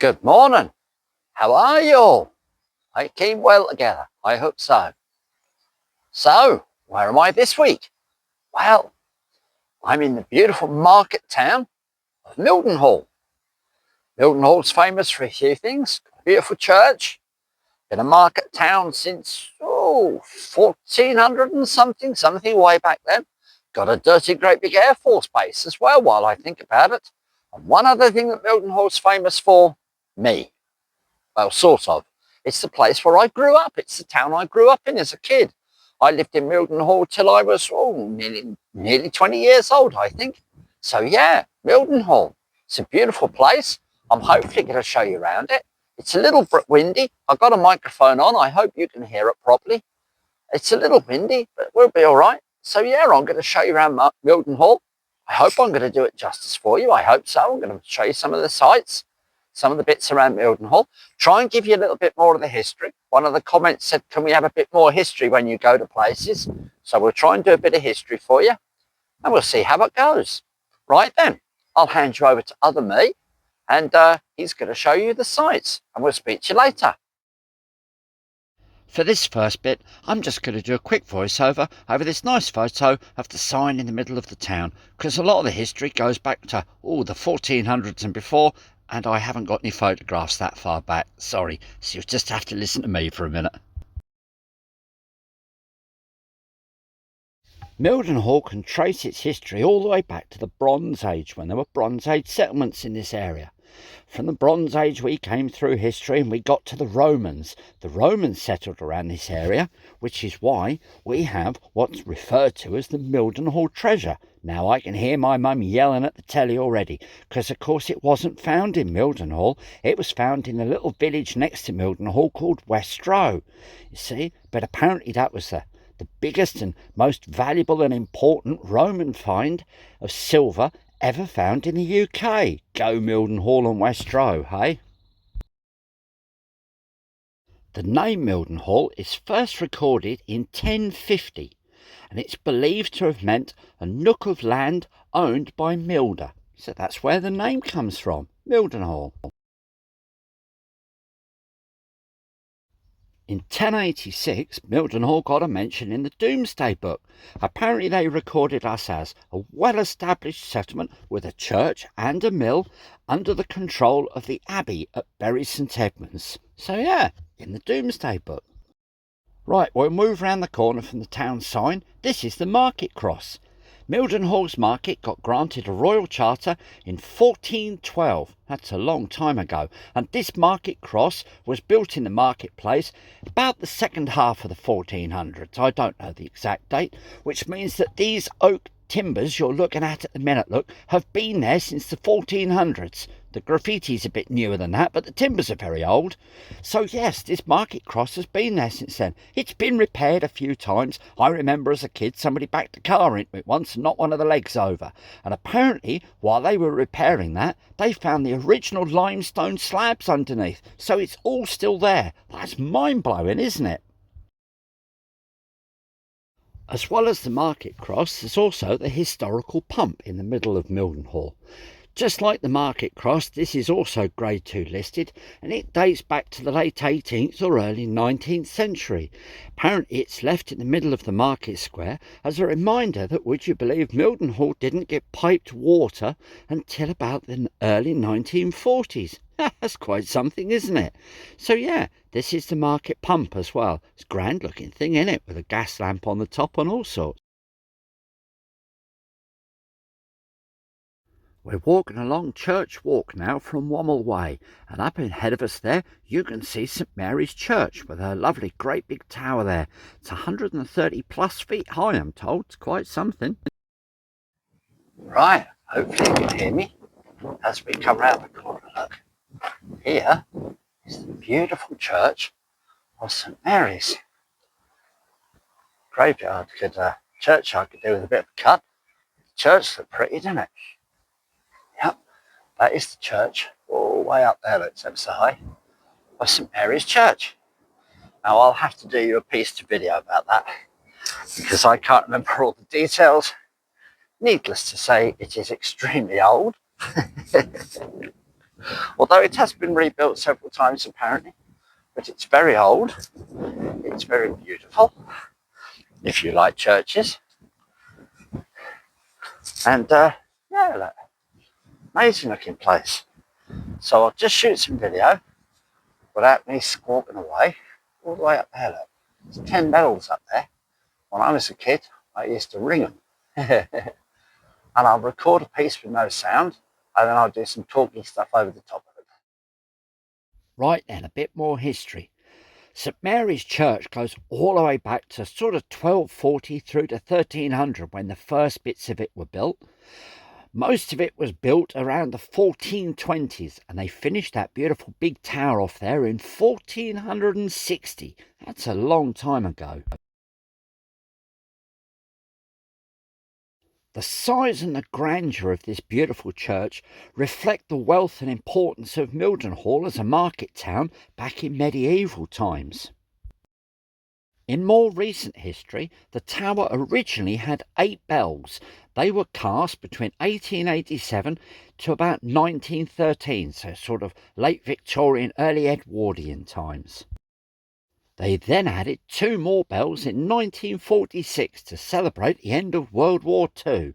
Good morning. How are you all? I keep well together. I hope so. So, where am I this week? Well, I'm in the beautiful market town of Mildenhall. Mildenhall's famous for a few things. Beautiful church. Been a market town since 1400 and something way back then. Got a dirty great big Air Force base as well while I think about it. And one other thing that Mildenhall's famous for, me. Well, sort of. It's the place where I grew up. It's the town I grew up in as a kid. I lived in Mildenhall till I was nearly 20 years old, I think. So yeah, Mildenhall. It's a beautiful place. I'm hopefully going to show you around it. It's a little bit windy. I've got a microphone on. I hope you can hear it properly. It's a little windy, but we'll be all right. So yeah, I'm going to show you around Mildenhall. I hope I'm going to do it justice for you. I hope so. I'm going to show you some of the sights, some of the bits around Mildenhall. Try and give you a little bit more of the history. One of the comments said, can we have a bit more history when you go to places? So we'll try and do a bit of history for you, and we'll see how it goes. Right then, I'll hand you over to other me, and he's going to show you the sights, and we'll speak to you later. For this first bit, I'm just going to do a quick voiceover over this nice photo of the sign in the middle of the town, because a lot of the history goes back to the 1400s and before, and I haven't got any photographs that far back. Sorry, so you'll just have to listen to me for a minute. Mildenhall can trace its history all the way back to the Bronze Age, when there were Bronze Age settlements in this area. From the Bronze Age we came through history and we got to the Romans. The Romans settled around this area, which is why we have what's referred to as the Mildenhall treasure. Now I can hear my mum yelling at the telly already, because of course it wasn't found in Mildenhall. It was found in a little village next to Mildenhall called Westrow. You see, but apparently that was the biggest and most valuable and important Roman find of silver ever found in the UK. Go Mildenhall and Westrow, hey? The name Mildenhall is first recorded in 1050, and it's believed to have meant a nook of land owned by Milder. So that's where the name comes from, Mildenhall. In 1086, Mildenhall got a mention in the Domesday Book. Apparently they recorded us as a well-established settlement with a church and a mill under the control of the Abbey at Bury St Edmunds. So yeah, in the Domesday Book. Right, we'll move round the corner from the town sign. This is the market cross. Mildenhall's market got granted a royal charter in 1412. That's a long time ago. And this market cross was built in the marketplace about the second half of the 1400s. I don't know the exact date, which means that these oak timbers you're looking at the minute, have been there since the 1400s. The graffiti's a bit newer than that, but the timbers are very old. So yes, this market cross has been there since then. It's been repaired a few times. I remember as a kid somebody backed a car into it once and knocked one of the legs over. And apparently, while they were repairing that, they found the original limestone slabs underneath. So it's all still there. That's mind-blowing, isn't it? As well as the market cross, there's also the historical pump in the middle of Mildenhall. Just like the market cross, this is also Grade 2 listed, and it dates back to the late 18th or early 19th century. Apparently it's left in the middle of the market square as a reminder that, would you believe, Mildenhall didn't get piped water until about the early 1940s. That's quite something, isn't it? So yeah, this is the market pump as well. It's a grand looking thing, isn't it, with a gas lamp on the top and all sorts. We're walking along Church Walk now from Wommel Way, and up ahead of us there you can see St Mary's Church with her lovely great big tower there. It's 130 plus feet high, I'm told. It's quite something. Right, hopefully you can hear me as we come round the corner. Look, here is the beautiful church of St Mary's. Graveyard churchyard could do with a bit of a cut. The church looks pretty, doesn't it? Yep, that is the church, all the way up there, looks ever so high, of St Mary's Church. Now I'll have to do you a piece to video about that, because I can't remember all the details. Needless to say, it is extremely old. although it has been rebuilt several times apparently, but it's very old. It's very beautiful, if you like churches. And yeah, look, amazing looking place. So I'll just shoot some video without me squawking away. All the way up there, look. There's 10 bells up there. When I was a kid, I used to ring them. And I'll record a piece with no sound, and then I'll do some talking stuff over the top of it. Right then, a bit more history. St Mary's Church goes all the way back to sort of 1240 through to 1300 when the first bits of it were built. Most of it was built around the 1420s, and they finished that beautiful big tower off there in 1460. That's a long time ago. The size and the grandeur of this beautiful church reflect the wealth and importance of Mildenhall as a market town back in medieval times. In more recent history, the tower originally had 8 bells. They were cast between 1887 to about 1913, so sort of late Victorian, early Edwardian times. They then added 2 more bells in 1946 to celebrate the end of World War II.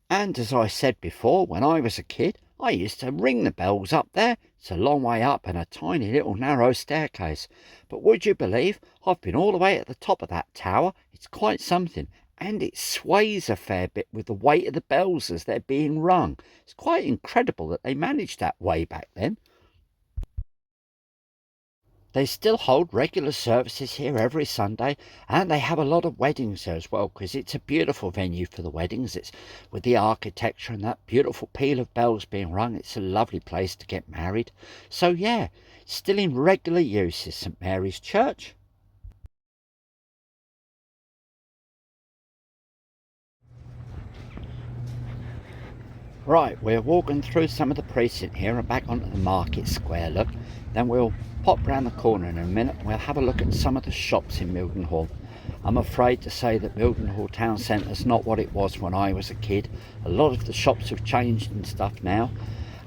And as I said before, when I was a kid, I used to ring the bells up there. It's a long way up and a tiny little narrow staircase. But would you believe I've been all the way at the top of that tower? It's quite something. And it sways a fair bit with the weight of the bells as they're being rung. It's quite incredible that they managed that way back then. They still hold regular services here every Sunday, and they have a lot of weddings there as well, because it's a beautiful venue for the weddings. It's with the architecture and that beautiful peal of bells being rung. It's a lovely place to get married. So yeah, still in regular use is St Mary's Church. Right, we're walking through some of the precinct here and back onto the market square, look. Then we'll pop round the corner in a minute and we'll have a look at some of the shops in Mildenhall. I'm afraid to say that Mildenhall town centre's not what it was when I was a kid. A lot of the shops have changed and stuff now.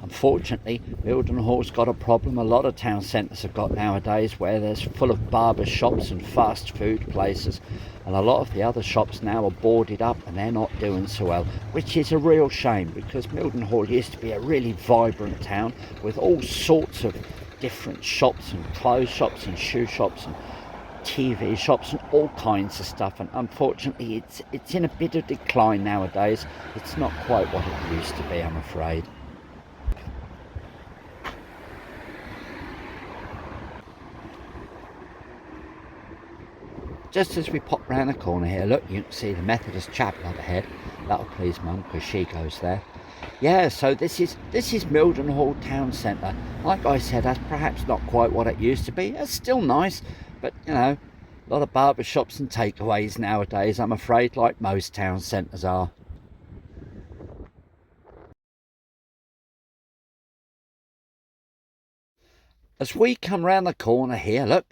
Unfortunately, Mildenhall's got a problem a lot of town centres have got nowadays, where there's full of barber shops and fast food places, and a lot of the other shops now are boarded up and they're not doing so well, which is a real shame, because Mildenhall used to be a really vibrant town with all sorts of different shops and clothes shops and shoe shops and TV shops and all kinds of stuff, and unfortunately it's in a bit of decline nowadays. It's not quite what it used to be, I'm afraid. Just as we pop round the corner here, look, you can see the Methodist chapel up ahead. That'll please Mum, because she goes there. Yeah, so this is Mildenhall town centre. Like I said, that's perhaps not quite what it used to be. It's still nice, but you know, a lot of barber shops and takeaways nowadays, I'm afraid, like most town centres are. As we come round the corner here, look,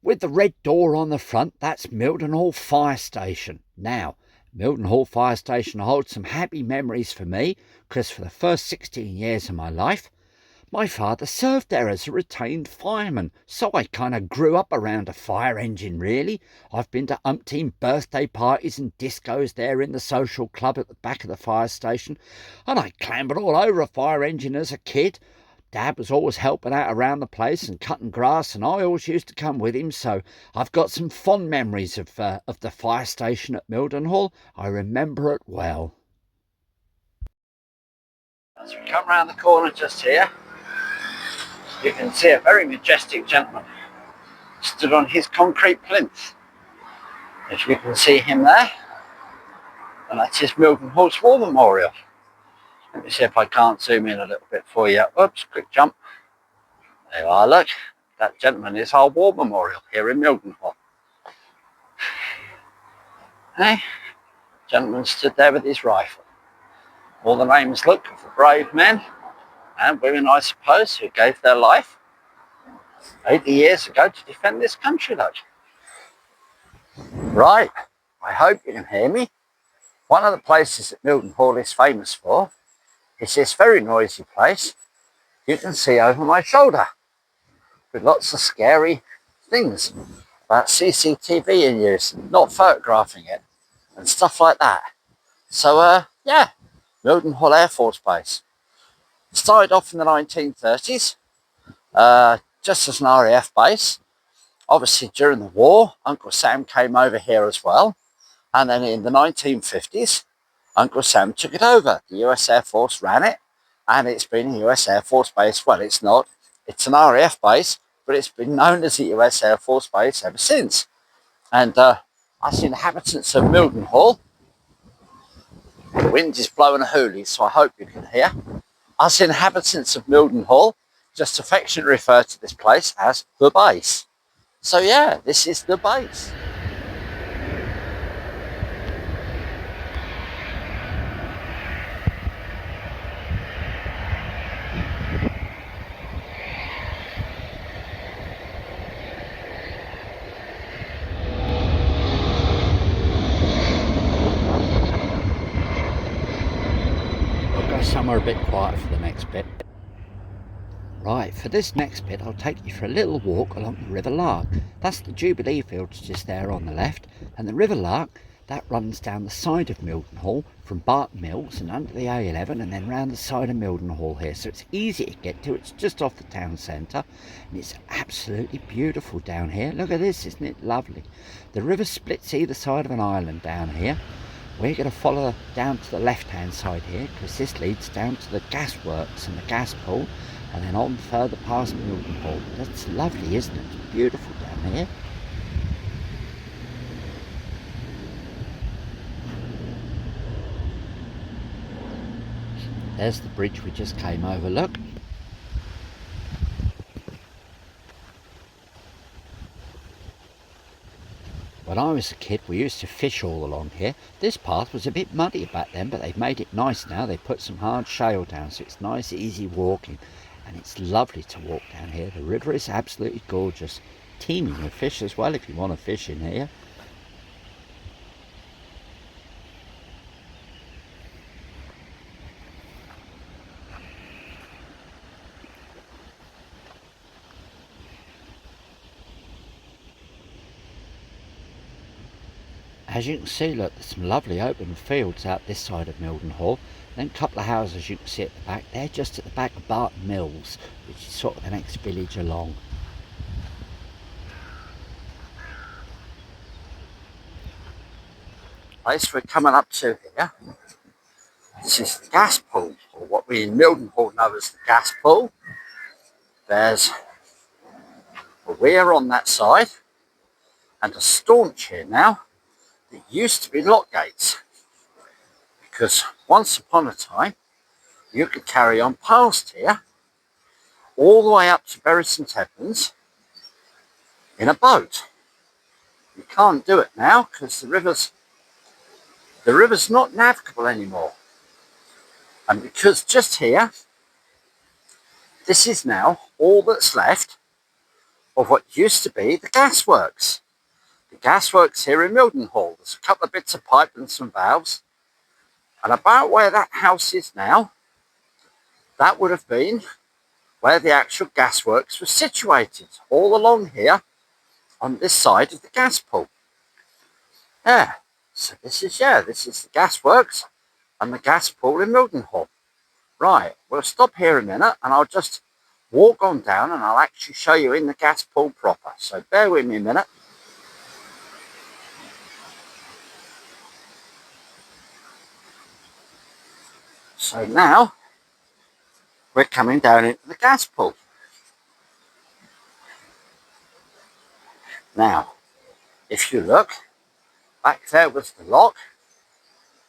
with the red door on the front, that's Mildenhall Fire Station. Now, Mildenhall Fire Station holds some happy memories for me, because for the first 16 years of my life, my father served there as a retained fireman, so I kind of grew up around a fire engine, really. I've been to umpteen birthday parties and discos there in the social club at the back of the fire station, and I clambered all over a fire engine as a kid. Dad was always helping out around the place and cutting grass, and I always used to come with him, so I've got some fond memories of the fire station at Mildenhall. I remember it well. As we come round the corner just here, you can see a very majestic gentleman stood on his concrete plinth. If you can see him there, and that's his Mildenhall's War Memorial. Let me see if I can't zoom in a little bit for you. Oops, quick jump. There you are, look. That gentleman is our War Memorial here in Mildenhall. Hey, gentleman stood there with his rifle. All the names, look, of the brave men and women, I suppose, who gave their life 80 years ago to defend this country, look. Right, I hope you can hear me. One of the places that Mildenhall is famous for It's this very noisy place you can see over my shoulder with lots of scary things about CCTV in use, not photographing it and stuff like that. So, yeah, Mildenhall Air Force Base. Started off in the 1930s, just as an RAF base. Obviously, during the war, Uncle Sam came over here as well. And then in the 1950s, Uncle Sam took it over. The US Air Force ran it, and it's been a US Air Force base. Well, it's not. It's an RAF base, but it's been known as the US Air Force base ever since. And us inhabitants of Mildenhall, the wind is blowing a hoolie, so I hope you can hear. Us inhabitants of Mildenhall just affectionately refer to this place as the base. So yeah, this is the base. I'll go somewhere a bit quiet for the next bit. Right, for this next bit I'll take you for a little walk along the River Lark. That's the Jubilee Fields just there on the left, and the River Lark, that runs down the side of Mildenhall from Barton Mills and under the A11 and then round the side of Mildenhall here, so it's easy to get to. It's just off the town centre and it's absolutely beautiful down here. Look at this, isn't it lovely? The river splits either side of an island down here. We're going to follow down to the left hand side here because this leads down to the gasworks and the gas pool, and then on further past Mildenhall. That's lovely, isn't it? It's beautiful down here. There's the bridge we just came over, look. When I was a kid, we used to fish all along here. This path was a bit muddy back then, but they've made it nice now. They put some hard shale down, so it's nice, easy walking. And it's lovely to walk down here. The river is absolutely gorgeous. Teeming with fish as well, if you want to fish in here. As you can see, look, there's some lovely open fields out this side of Mildenhall. Then a couple of houses you can see at the back. They're just at the back of Barton Mills, which is sort of the next village along. Place we're coming up to here, this is the gas pool, or what we in Mildenhall know as the gas pool. There's a weir on that side and a staunch here now. There used to be lock gates because once upon a time you could carry on past here all the way up to Bury St Edmunds in a boat. You can't do it now because the river's not navigable anymore, and because just here this is now all that's left of what used to be the gasworks. The gasworks here in Mildenhall. There's a couple of bits of pipe and some valves. And about where that house is now, that would have been where the actual gasworks were situated, all along here on this side of the gas pool. Yeah, so this is the gasworks and the gas pool in Mildenhall. Right, we'll stop here a minute and I'll just walk on down and I'll actually show you in the gas pool proper. So bear with me a minute. So now we're coming down into the gas pool. Now, if you look, back there was the lock,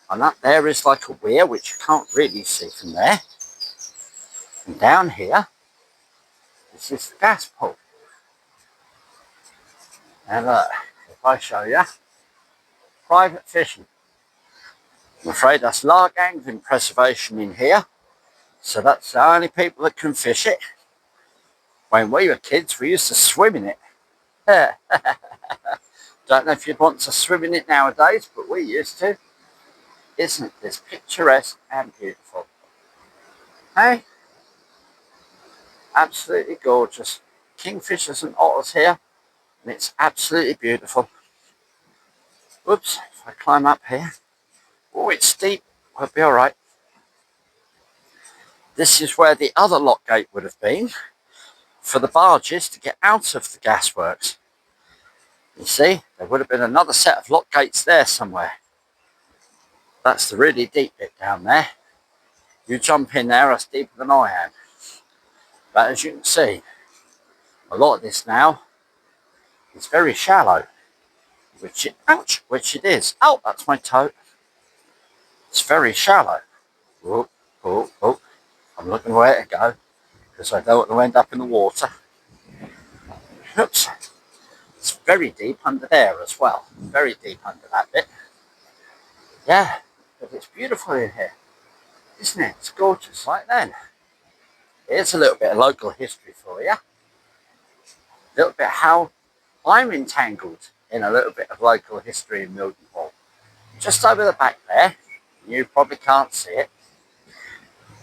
and up there is like a weir which you can't really see from there. And down here, this is the gas pool. And look, if I show you, private fishing. I'm afraid that's lark angling preservation in here, so that's the only people that can fish it. When we were kids, we used to swim in it. Don't know if you'd want to swim in it nowadays, but we used to. Isn't this picturesque and beautiful? Hey, absolutely gorgeous. Kingfishers and otters here, and it's absolutely beautiful. Whoops, if I climb up here. Oh, it's steep. We'll be all right. This is where the other lock gate would have been for the barges to get out of the gasworks. You see, there would have been another set of lock gates there somewhere. That's the really deep bit down there. You jump in there, it's deeper than I am. But as you can see, a lot of this now is very shallow, which it is. Oh, that's my toe. It's very shallow. Oh, oh, oh. I'm looking where to go because I don't want to end up in the water. Oops. It's very deep under there as well. Very deep under that bit. Yeah, but it's beautiful in here, isn't it? It's gorgeous. Right then, here's a little bit of local history for you. A little bit how I'm entangled in a little bit of local history in Mildenhall. Just over the back there, you probably can't see it,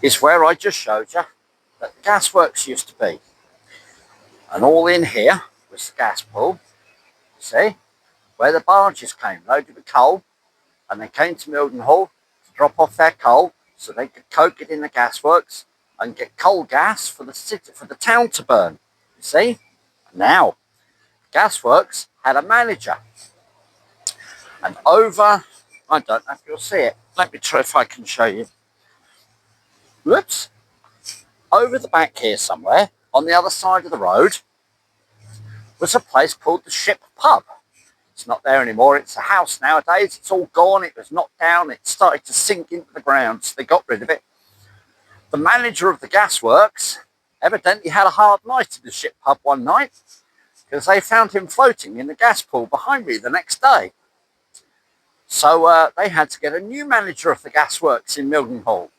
is where I just showed you that the gasworks used to be. And all in here was the gas pool, see, where the barges came loaded with coal, and they came to Mildenhall to drop off their coal so they could coke it in the gasworks and get coal gas for the city, for the town to burn. You see? Now, gasworks had a manager. And over, I don't know if you'll see it. Let me try if I can show you. Whoops. Over the back here somewhere, on the other side of the road, was a place called the Ship Pub. It's not there anymore. It's a house nowadays. It's all gone. It was knocked down. It started to sink into the ground, so they got rid of it. The manager of the gasworks evidently had a hard night at the Ship Pub one night because they found him floating in the gas pool behind me the next day. So they had to get a new manager of the gasworks in Mildenhall.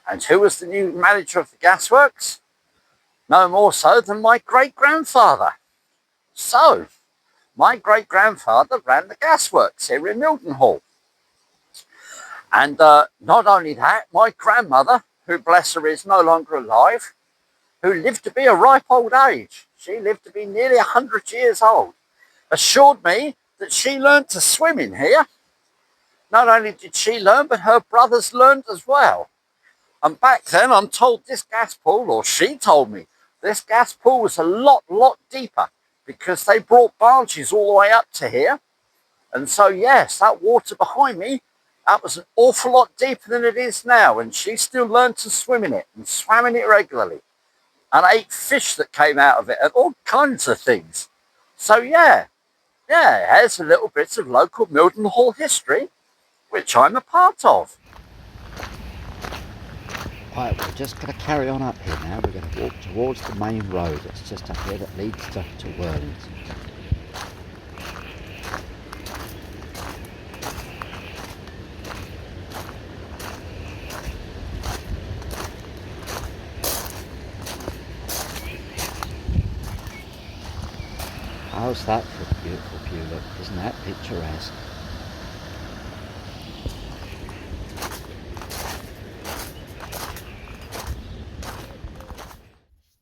And who was the new manager of the gasworks? No more so than my great-grandfather. So, my great-grandfather ran the gasworks here in Mildenhall. And not only that, my grandmother, who bless her is no longer alive, who lived to be a ripe old age, she lived to be nearly 100 years old, assured me that she learned to swim in here. Not only did she learn, but her brothers learned as well. And back then, I'm told this gas pool, or she told me, this gas pool was a lot deeper because they brought barges all the way up to here. And so, yes, that water behind me, that was an awful lot deeper than it is now. And she still learned to swim in it and swam in it regularly and ate fish that came out of it and all kinds of things. So, yeah, there's a little bit of local Mildenhall history, which I'm a part of. Right, we're just going to carry on up here now. We're going to walk towards the main road. It's just up here that leads to Worlington. How's that for a beautiful view? Look, isn't that picturesque?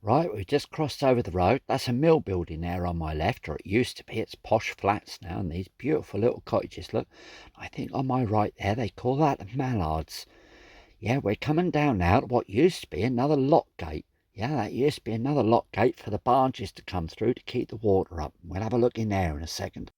Right, we've just crossed over the road. That's a mill building there on my left, or it used to be. It's posh flats now, and these beautiful little cottages. Look, I think on my right there, they call that the Mallards. Yeah, we're coming down now to what used to be another lock gate. Yeah, that used to be another lock gate for the barges to come through to keep the water up. We'll have a look in there in a second.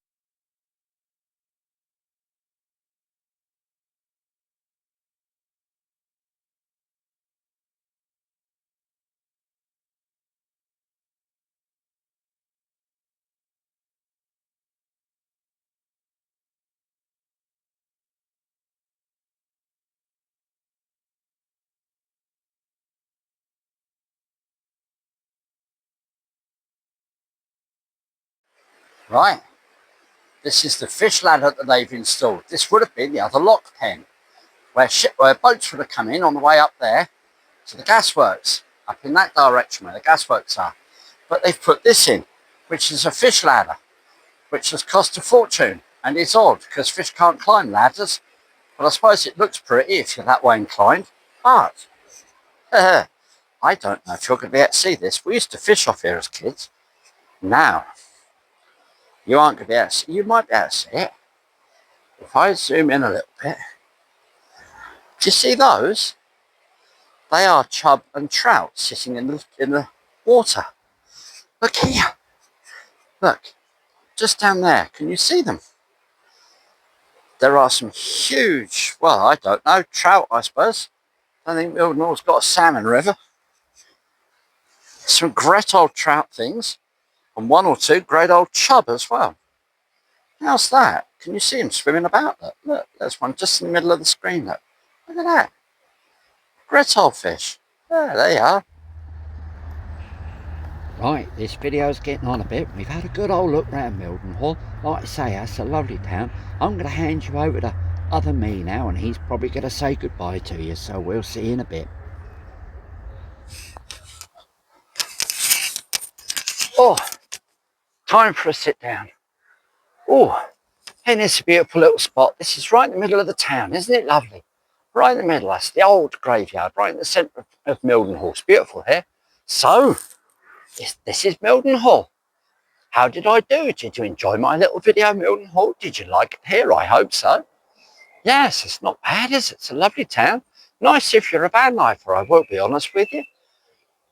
Right, this is the fish ladder that they've installed. This would have been the other lock pen, where boats would have come in on the way up there to the gasworks, up in that direction where the gasworks are. But they've put this in, which is a fish ladder, which has cost a fortune. And it's odd, because fish can't climb ladders. But I suppose it looks pretty if you're that way inclined. But I don't know if you're going to be able to see this. We used to fish off here as kids. Now, you aren't going to be able to see. You might be able to see it. If I zoom in a little bit, do you see those? They are chub and trout sitting in the water. Look here. Look, just down there. Can you see them? There are some huge, well, I don't know, trout, I suppose. I think Mildenhall's got a salmon river. Some great old trout things, and one or two great old chub as well. How's that? Can you see them swimming about? Look, there's one just in the middle of the screen. Look at that. Great old fish. Yeah, there you are. Right, this video's getting on a bit. We've had a good old look round Mildenhall. Like I say, that's a lovely town. I'm going to hand you over to other me now, and he's probably going to say goodbye to you, so we'll see you in a bit. Oh, time for a sit down. Oh, and it's a beautiful little spot. This is right in the middle of the town, isn't it lovely? Right in the middle, that's the old graveyard, right in the centre of Mildenhall. It's beautiful here. So, this is Mildenhall. How did I do? Did you enjoy my little video, Mildenhall? Did you like it here? I hope so. Yes, it's not bad, is it? It's a lovely town. Nice if you're a van lifer, I will be honest with you.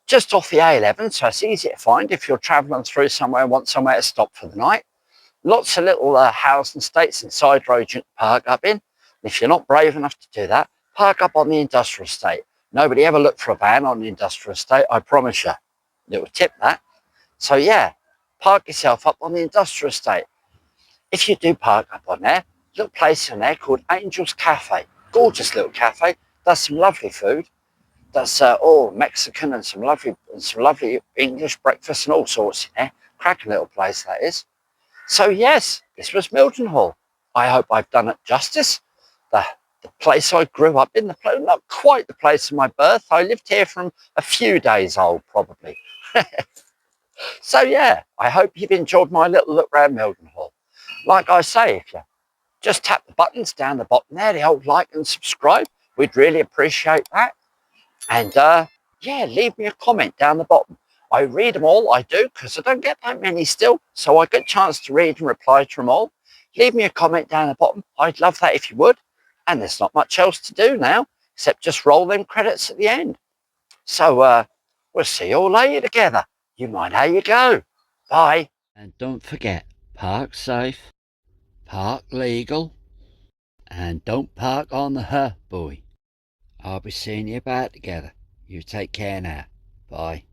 Just off the A11, so it's easy to find if you're travelling through somewhere and want somewhere to stop for the night. Lots of little housing estates and side roads you can park up in. And if you're not brave enough to do that, park up on the industrial estate. Nobody ever looked for a van on the industrial estate, I promise you. Little tip that. So yeah, park yourself up on the industrial estate. If you do park up on there, little place in there called Angel's Cafe. Gorgeous little cafe. Does some lovely food. Does all Mexican and some lovely English breakfast and all sorts in there. Cracking little place that is. So yes, this was Mildenhall. I hope I've done it justice. The place I grew up in, not quite the place of my birth. I lived here from a few days old, probably. So yeah, I hope you've enjoyed my little look around Mildenhall. Like I say, if you just tap the buttons down the bottom there, the old like and subscribe, we'd really appreciate that. And yeah, leave me a comment down the bottom. I read them all, I do, because I don't get that many still, so I get a chance to read and reply to them all. Leave me a comment down the bottom. I'd love that if you would. And there's not much else to do now, except just roll them credits at the end. So we'll see you all later together. You mind how you go. Bye. And don't forget, park safe, park legal, and don't park on the boy. I'll be seeing you about together. You take care now. Bye.